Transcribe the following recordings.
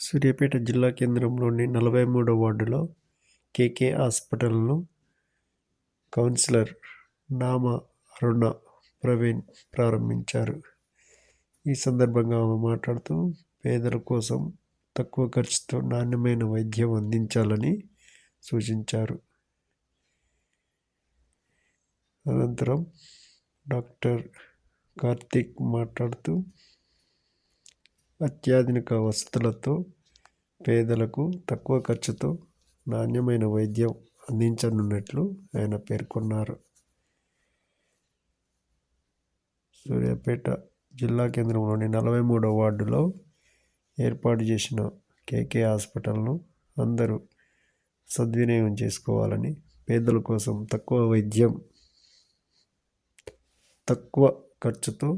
సూర్యాపేట జిల్లా కేంద్రంలోని 43వ వార్డులో కేకే హాస్పిటల్ను కౌన్సిలర్ నామ అరుణ ప్రవీణ్ ప్రారంభించారు. ఈ సందర్భంగా ఆమె మాట్లాడుతూ పేదల కోసం తక్కువ ఖర్చుతో నాణ్యమైన వైద్యం అందించాలని సూచించారు. అనంతరం డాక్టర్ కార్తిక్ మాట్లాడుతూ అత్యాధునిక వసతులతో పేదలకు తక్కువ ఖర్చుతో నాణ్యమైన వైద్యం అందించనున్నట్లు ఆయన పేర్కొన్నారు. సూర్యాపేట జిల్లా కేంద్రంలోని 43వ వార్డులో ఏర్పాటు చేసిన కేకే హాస్పిటల్ను అందరూ సద్వినియోగం చేసుకోవాలని, పేదల కోసం తక్కువ వైద్యం, తక్కువ ఖర్చుతో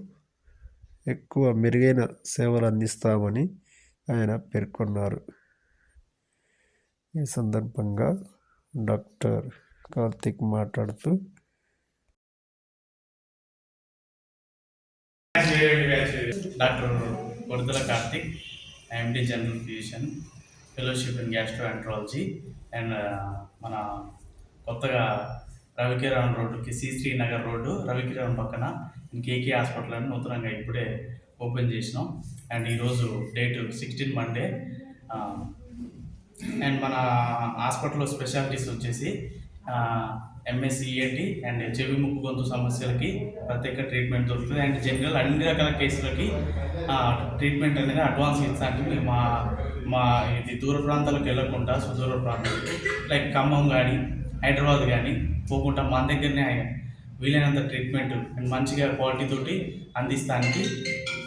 ఎక్కువ మెరుగైన సేవలు అందిస్తామని ఆయన పేర్కొన్నారు. ఈ సందర్భంగా డాక్టర్ కార్తిక్ మాట్లాడుతూ doctor Kodudala Karthik, MD general physician, fellowship in gastroenterology and మన కొత్తగా రవికిరణ్ రోడ్డుకి శ్రీ నగర్ రోడ్డు రవికిరణ్ పక్కన కేకే హాస్పిటల్ అని నూతనంగా ఇప్పుడే ఓపెన్ చేసినాం. అండ్ ఈరోజు డేట్ 16 మండే. అండ్ మన హాస్పిటల్లో స్పెషాలిటీస్ వచ్చేసి ఎంఎస్ఈఎన్టీ అండ్ చెవి ముక్కు గొంతు సమస్యలకి ప్రత్యేక ట్రీట్మెంట్ దొరుకుతుంది. అండ్ జనరల్ అన్ని రకాల కేసులకి ట్రీట్మెంట్ అనేది అడ్వాన్స్ ఇస్తాంటి మా ఇది దూర ప్రాంతాలకు వెళ్ళకుండా సుదూర ప్రాంతాలకు లైక్ ఖమ్మం కానీ హైదరాబాద్ కానీ పోకుండా మన దగ్గరనే వీలైనంత ట్రీట్మెంట్ అండ్ మంచిగా క్వాలిటీ తోటి అందిస్తానికి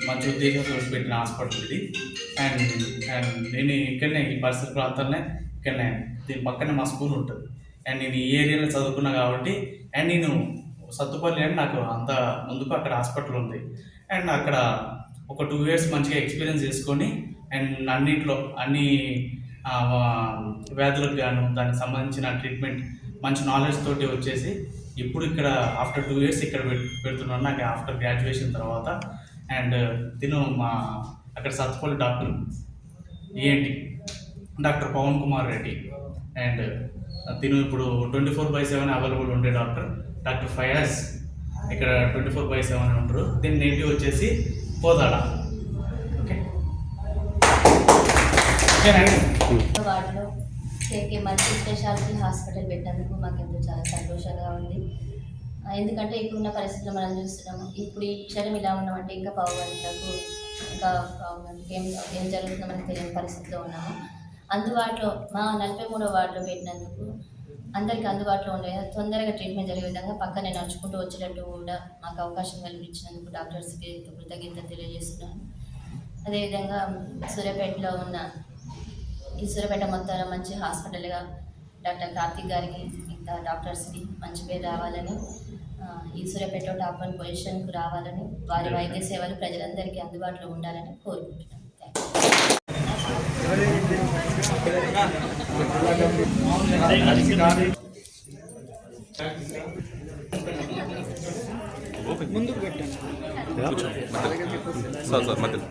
మంచి ఉద్దేశంతో పెట్టిన హాస్పిటల్ ఇది. అండ్ నేను ఇక్కడనే ఈ పరిసర ప్రాంతాలనే ఇక్కడనే దీని పక్కనే మా స్కూల్ ఉంటుంది. అండ్ నేను ఈ ఏరియాలో చదువుకున్నా కాబట్టి అండ్ నేను సత్తుపల్లి అని నాకు అంత ముందుకు అక్కడ హాస్పిటల్ ఉంది. అండ్ అక్కడ ఒక 2 years మంచిగా ఎక్స్పీరియన్స్ చేసుకొని అండ్ అన్ని వ్యాధులకు గాను దానికి సంబంధించిన ట్రీట్మెంట్ మంచి నాలెడ్జ్ తోటి వచ్చేసి ఇప్పుడు ఇక్కడ ఆఫ్టర్ 2 years ఇక్కడ పెడుతున్నాను నాకు ఆఫ్టర్ గ్రాడ్యుయేషన్ తర్వాత. అండ్ తిను మా అక్కడ Sathupalli doctor ENT doctor Pavan Kumar Reddy. And then ఇప్పుడు 24/7 అవైలబుల్ ఉండే డాక్టర్ ఫయాజ్ ఇక్కడ 24/7 ఉంటారు. దీని నేటివ్ వచ్చేసి పోదాడ. ఓకే వార్డులో కేకే మల్టీ స్పెషాలిటీ హాస్పిటల్ పెట్టినందుకు మాకెంతో చాలా సంతోషంగా ఉంది. ఎందుకంటే ఇప్పుడున్న పరిస్థితుల్లో మనం చూస్తున్నాము. ఇప్పుడు ఈ క్షణం ఇలా ఉన్నామంటే ఇంకా పావుగంటలకు ఇంకా ఏం జరుగుతుందో మనకు తెలియని పరిస్థితిలో ఉన్నాము. అందుబాటులో మా 43వ వార్డులో పెట్టినందుకు అందరికీ అందుబాటులో ఉండే తొందరగా ట్రీట్మెంట్ జరిగే విధంగా పక్కనే నడుచుకుంటూ వచ్చేటట్టు కూడా మాకు అవకాశం కల్పించినందుకు డాక్టర్స్కి కృతజ్ఞత తెలియజేస్తున్నాను. అదేవిధంగా సూర్యాపేటలో ఉన్న ఈ సూర్యాపేట మొత్తంలో మంచి హాస్పిటల్గా డాక్టర్ కార్తిక్ గారికి మిగతా డాక్టర్స్కి మంచి పేరు రావాలని, ఈ సూర్యాపేటలో టాప్ 1 పొజిషన్కు రావాలని, వారి వైద్య సేవలు ప్రజలందరికీ అందుబాటులో ఉండాలని కోరుకుంటున్నాను. ముందుకు పెట్టండి సార్ మధ్యలో